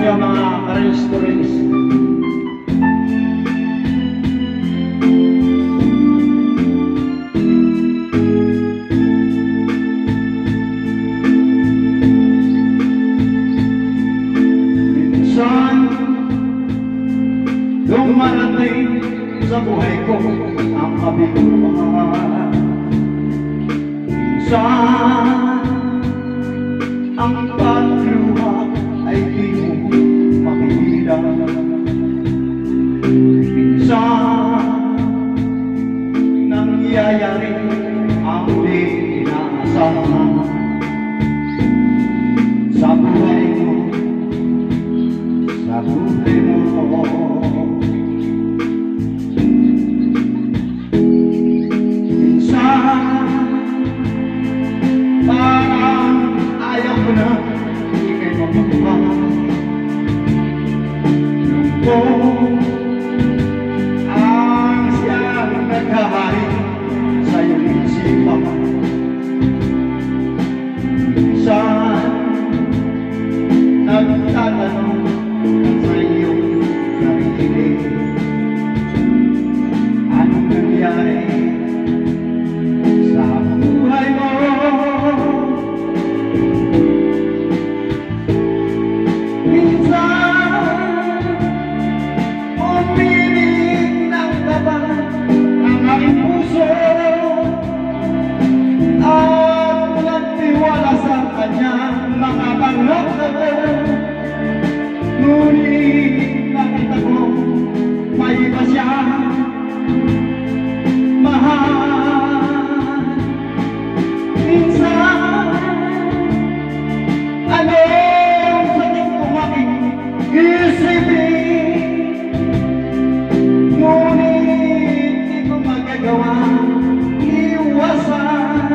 inyo mga ka-restaurants. Minsan dumarating sa buhay ko ang kabiguan. Minsan ang pagluha ay di mo mapigilan. Minsan nangyayari ang di inaasahan sa buhay mo, sa buhay mo. Minsan parang ayaw ko na ikay mabuha. Lungkot ang siyang nagkahari sa iyong isipan. Minsan nagtatanong sa iyong sarili, anong nangyari sa buhay mo? Minsan umiling ng kaba ang aking puso at nagtiwala sa kanyang mga panghapon. Ngunit nakita ko may iba siya mahal. Minsan anong sakit kong aking isipin, ngunit di ko magagawa iwasan,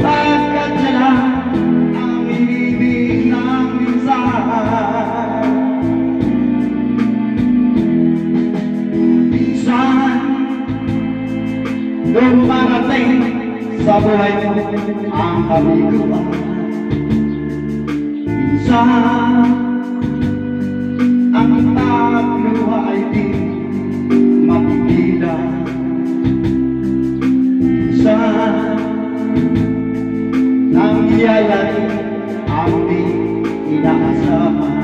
pagkat siya lang ang ibig ng minsan. Minsan dumarating sa buhay mo ang kabiguan. Minsan ang pagluha ay di mapigilan. Minsan nangyayari ang di inaasahan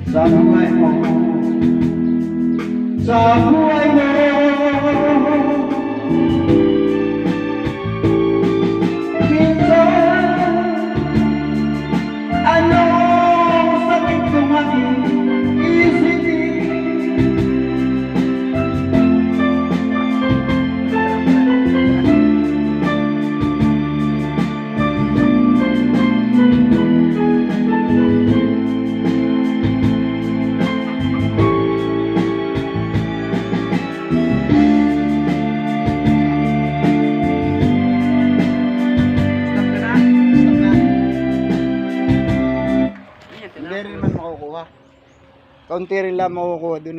sa buhay mo, sa buhay mo. Anong sakit kong aking isipin, Hindi rin man makukuha. Kaunti rin lang makukuha dun.